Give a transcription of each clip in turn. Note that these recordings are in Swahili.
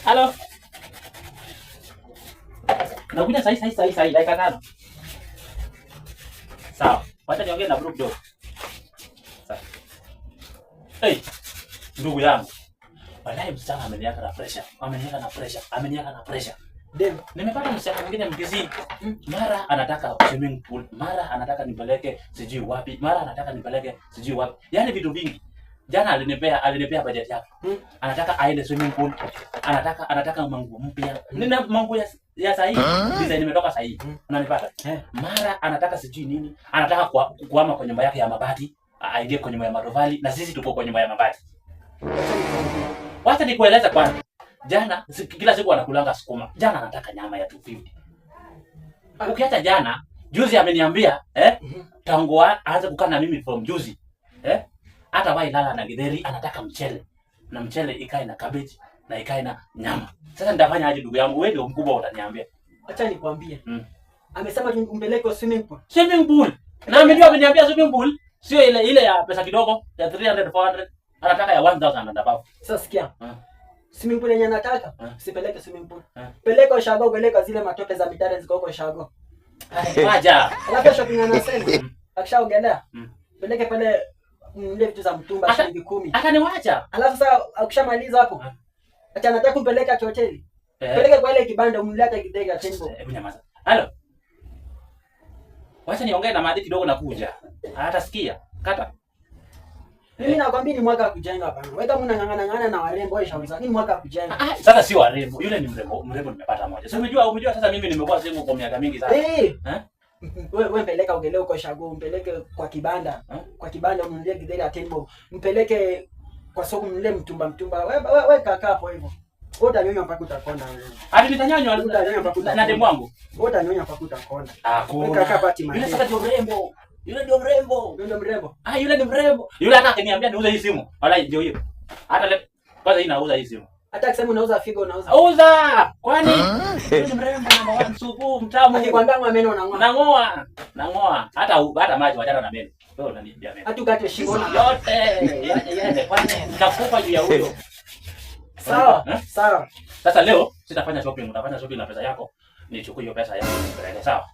Halo. Nakuja sahi dakika 5. Sawa. Wacha niongee na group dogo. Sawa. Hey, ndugu yangu. Wallahi msichana ameniweka na pressure. Dem, Nimepata msichana mwingine mkizii. Mara anataka swimming pool, mara anataka nipeleke sijui wapi, mara anataka nipeleke sijui wapi. Yaani vitu vingi. Jana alinipea budget yake. Anataka aende swimming pool. Anataka manguo mpya. Nina manguo ya sahihi. Design imetoka sahihi. Unanipata? Mara anataka sijui nini. Anataka kuhama kwa nyumba yake ya mabati, aingie kwa nyumba ya matofali na sisi tuko kwa nyumba ya mabati. Wacha nikueleza kwanza. Jana kila siku anakulanga sukuma. Jana anataka nyama ya 250. Ukiacha jana, juzi ameniambia tangu aanze kukaa na mimi from juzi. Hata wai lala na githeri anataka mchele. Na mchele ikae na cabbage na ikae na nyama. Sasa nitafanya aje ndugu yangu? Wewe ndio mkubwa utaniambia. acha nikwambie. Amesema umpeleke swimming pool. Swimming pool. Na ameniambia swimming pool sio ile ya pesa kidogo ya 300 400. Anataka ya 1000 and above. Sasa sikia. Swimming pool yenye anataka, usipeleke swimming pool. Peleka ushago, peleka zile matope za mitare ziko huko ushago. Waja. Alafu shopping anasema, akishaogelea, peleke pale mle vitu za mtumba shilingi 10. Ataniwacha. Alafu sasa akishamaliza hapo, acha anataka kumpeleka hoteli. Peleke kwa ile kibanda umlete kidega tembo. Hebu nyamaza. Halo. Wacha niongee na Madhi kidogo na kuja. Hatasikia. Kata. Mimi nakwambia ni mwaka wa kujenga bana. Wewe kama unang'ang'ana na warembo wewe shauri zako. Ni mwaka wa kujenga. Sasa si warembo. Yule ni mrembo nimepata moja. Si umejua sasa mimi nimekuwa single kwa miaka mingi sana. Wewe mpeleka ugelee uko shago, mpeleke kwa kibanda. Kwa kibanda umnulie gideri ya tembo. Mpeleke kwa soko mnulie mtumba. Wewe kaka hapo hivyo. Wewe utanyonya mpaka utakonda wewe. Hadi nitanyanywa na demu wangu. Wewe utanyonya mpaka utakonda. Wewe kaka pati mali. Yule sasa ndio mrembo. Yule ndio mrembo. Yule ni mrembo. Yule hata akiniambia niuze hii simu. Wallahi ndio hiyo. Hata kwanza inauza hii simu. Hata akisema unauza figo unauza. Uza! Kwani yule ni mrembo namba 1 supu mtamu. Akikwambia meno unang'oa. Nang'oa. Hata maji wachana na meno. Wewe unaniambia meno. Hata ukate shingo yote. Yaani kwani nitakufa juu ya huyo. Sawa. Sasa leo sitafanya shopping, utafanya shopping na pesa yako. Nichukue hiyo pesa yako nipeleke sawa?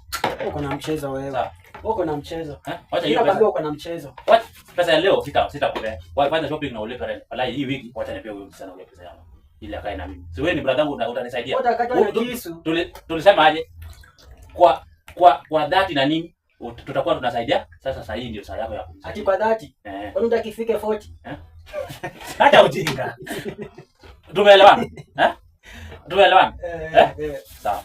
Uko na mchezo wewe. Sawa. Uko na mchezo. Wacha hiyo pesa. Uko na mchezo. Wacha pesa ya leo sitakupea. Wafanya shopping na ulipe rent. Wallahi hii wiki wacha nipe huyo msana ile pesa yangu. Ili akae na mimi. Si wewe ni brother yangu utanisaidia. Utakata na kisu. Tulisema aje? Kwa dhati na nini? Tutakuwa tunasaidia. Sasa hii ndio saa yako ya kumsaidia. Ati kwa dhati? Kwani utakifike 40? Hata ujinga. Tumeelewana? Tumeelewana? Sawa.